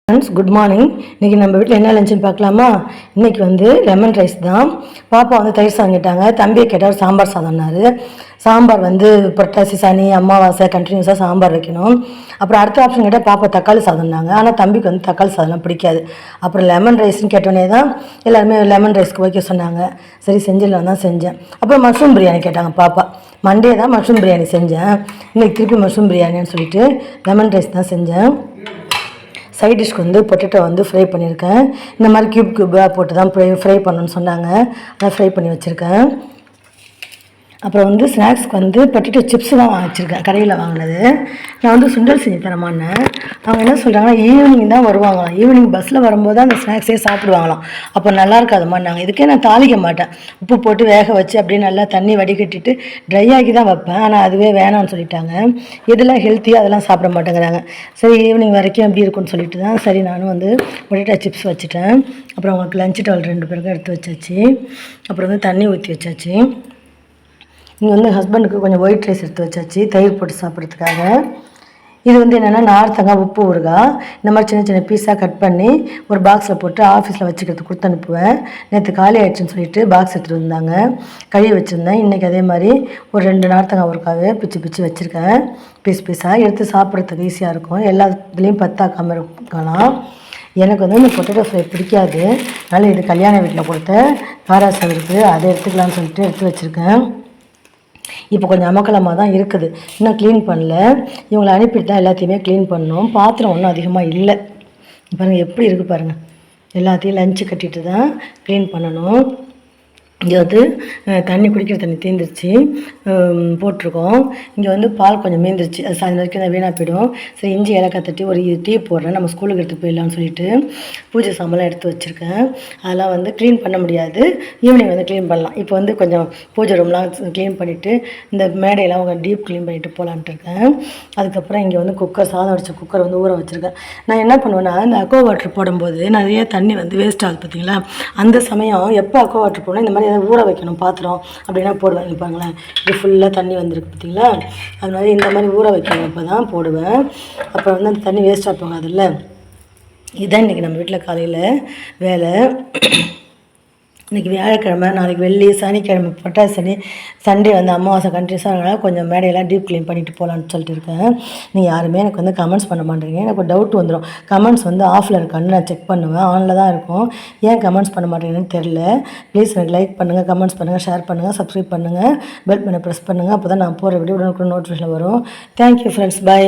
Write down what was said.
Friends good morning. இன்றைக்கி நம்ம வீட்டில் என்ன லஞ்சுன்னு பார்க்கலாமா? இன்றைக்கி வந்து லெமன் ரைஸ் தான். பாப்பா வந்து தயிர் சாதம் கேட்டாங்க. தம்பியை கேட்டால் சாம்பார் சாதம்னாரு. சாம்பார் வந்து புரட்டாசி சனி அமாவாசை கண்டினியூஸாக சாம்பார் வைக்கணும். அப்புறம் அடுத்த ஆப்ஷன் கேட்டால் பாப்பா தக்காளி சாதம்னாங்க. ஆனால் தம்பிக்கு வந்து தக்காளி சாதம்லாம் பிடிக்காது. அப்புறம் லெமன் ரைஸ்ன்னு கேட்டோன்னே தான் எல்லாருமே லெமன் ரைஸ்க்கு வைக்க சொன்னாங்க. சரி செஞ்சிடலாம் தான் செஞ்சேன். அப்புறம் மஷ்ரூம் பிரியாணி கேட்டாங்க பாப்பா. மண்டே தான் மஷ்ரூம் பிரியாணி செஞ்சேன். இன்றைக்கி திருப்பி மஷ்ரூம் பிரியாணின்னு சொல்லிட்டு லெமன் ரைஸ் தான் செஞ்சேன். சைட் டிஷ்க்கு வந்து பொட்டேட்டோ வந்து ஃப்ரை பண்ணியிருக்கேன். இந்த மாதிரி க்யூபாக போட்டு தான் ஃப்ரை பண்ணணுன்னு சொன்னாங்க. அதான் ஃப்ரை பண்ணி வச்சுருக்கேன். அப்புறம் வந்து ஸ்நாக்ஸ்க்கு வந்து பொட்டேட்டோ சிப்ஸ் தான் வச்சுருக்கேன், கடையில் வாங்கினது. நான் வந்து சுண்டல் செஞ்சு தரமானேன். அவங்க என்ன சொல்கிறாங்கன்னா ஈவினிங் தான் வருவாங்களாம். ஈவினிங் பஸ்ஸில் வரும்போது தான் அந்த ஸ்நாக்ஸே சாப்பிடுவாங்களாம். அப்போ நல்லா இருக்காதுமா நாங்கள் இதுக்கே நான் தாளிக்க மாட்டேன். உப்பு போட்டு வேக வச்சு அப்படியே நல்லா தண்ணி வடிகட்டிட்டு ட்ரை ஆக்கி தான் வைப்பேன். ஆனால் அதுவே வேணாம்னு சொல்லிட்டாங்க. எதெல்லாம் ஹெல்த்தியாக அதெல்லாம் சாப்பிட மாட்டேங்கிறாங்க. சரி ஈவினிங் வரைக்கும் எப்படி இருக்குன்னு சொல்லிட்டு தான் சரி நானும் வந்து பொட்டேட்டோ சிப்ஸ் வச்சுட்டேன். அப்புறம் அவங்களுக்கு லஞ்ச் டவல் 2 பேருக்கும் எடுத்து வச்சாச்சு. அப்புறம் வந்து தண்ணி ஊற்றி வச்சாச்சு. இங்கே வந்து ஹஸ்பண்டுக்கு கொஞ்சம் ஒயிட் ரைஸ் எடுத்து வச்சாச்சு தயிர் போட்டு சாப்பிட்றதுக்காக. இது வந்து என்னென்னா நார்த்தங்காய் உப்பு ஊறுகாய் இந்த மாதிரி சின்ன சின்ன பீஸாக கட் பண்ணி ஒரு பாக்ஸில் போட்டு ஆஃபீஸில் வச்சுக்கிறதுக்கு கொடுத்து அனுப்புவேன். நேற்று காலி ஆகிடுச்சின்னு சொல்லிட்டு பாக்ஸ் எடுத்துகிட்டு வந்தாங்க, கழுவி வச்சுருந்தேன். இன்றைக்கி அதே மாதிரி ஒரு 2 நார்த்தங்காய் ஊறுகாவே பிச்சு வச்சுருக்கேன். பீஸாக எடுத்து சாப்பிட்றதுக்கு ஈஸியாக இருக்கும். எல்லாத்துலேயும் பத்தாக்காமல் இருக்கலாம். எனக்கு வந்து இந்த பொட்டேட்டோ ஃப்ரை பிடிக்காது. அதனால் இது கல்யாண வீட்டில் கொடுத்த காராசம் இருக்குது, அதை எடுத்துக்கலான்னு சொல்லிட்டு எடுத்து வச்சுருக்கேன். இப்போ கொஞ்சம் அமக்கலமாக தான் இருக்குது, இன்னும் க்ளீன் பண்ணல. இவங்களை அனுப்பிட்டு தான் எல்லாத்தையுமே க்ளீன் பண்ணணும். பாத்திரம் ஒன்றும் அதிகமாக இல்லை. பாருங்கள் எப்படி இருக்குது பாருங்கள். எல்லாத்தையும் லஞ்சு கட்டிட்டு தான் க்ளீன் பண்ணணும். இங்கே வந்து தண்ணி குடிக்கிற தண்ணி தீர்ந்துருச்சு, போட்டிருக்கோம். இங்கே வந்து பால் கொஞ்சம் மீந்துருச்சு, அது சாயந்தரம் வரைக்கும் தான் வீணாக போயிடும். சரி இஞ்சி ஏலக்காய் தட்டி ஒரு டீ போடுறேன், நம்ம ஸ்கூலுக்கு எடுத்து போயிடலான்னு சொல்லிட்டு பூஜை சாமான்லாம் எடுத்து வச்சுருக்கேன். அதெல்லாம் வந்து க்ளீன் பண்ண முடியாது, ஈவினிங் வந்து க்ளீன் பண்ணலாம். இப்போ வந்து கொஞ்சம் பூஜை ரூம்லாம் க்ளீன் பண்ணிவிட்டு இந்த மேடையெல்லாம் அவங்க டீப் க்ளீன் பண்ணிவிட்டு போகலான்ட்டு இருக்கேன். அதுக்கப்புறம் இங்கே வந்து சாதம் வடித்த குக்கர் வந்து ஊற வச்சுருக்கேன். நான் என்ன பண்ணுவேன்னா இந்த அக்வா வாட்டர் போடும்போது நிறைய தண்ணி வந்து வேஸ்ட் ஆகுது பார்த்தீங்களா. அந்த சமயம் எப்போ அக்வா வாட்டர் போடணும் இந்த மாதிரி ஏதாவது ஊற வைக்கணும் பாத்திரம் அப்படின்னா போடுவேன். பாருங்களேன் இது ஃபுல்லாக தண்ணி வந்திருக்கு பார்த்தீங்களா. அது மாதிரி இந்த மாதிரி ஊற வைக்கணும் அப்போ தான் போடுவேன். அப்புறம் வந்து அந்த தண்ணி வேஸ்ட்டாக போகாதுல்ல. இதுதான் இன்றைக்கி நம்ம வீட்டில் காலையில் வேலை. இன்றைக்கி வியாழக்கிழமை, நாளைக்கு வெள்ளி, சனிக்கிழமை புரட்டாசி சனி, சண்டே வந்து அமாவாசை கண்டினியூஸாக அதனால் கொஞ்சம் மேடையெல்லாம் டீப் க்ளீன் பண்ணிவிட்டு போகலான்னு சொல்லிட்டு இருக்கேன். நீங்கள் யாருமே எனக்கு வந்து கமெண்ட்ஸ் பண்ண மாட்டேங்க. எனக்கு ஒரு டவுட் வந்துடும், கமெண்ட்ஸ் வந்து ஆஃபில் இருக்கான்னு நான் செக் பண்ணுவேன், ஆனில் தான் இருக்கும். ஏன் கமெண்ட்ஸ் பண்ண மாட்டேங்கன்னு தெரில. ப்ளீஸ் எனக்கு லைக் பண்ணுங்கள், கமெண்ட்ஸ் பண்ணுங்கள், ஷேர் பண்ணுங்கள், சப்ஸ்கிரைப் பண்ணுங்கள், பெல் பண்ண ப்ரெஸ் பண்ணுங்கள். அப்போ தான் நான் போகிற வீடியோ உடனுக்குடன் நோட்டிஃபிகேஷன் வரும். Thank you friends, by.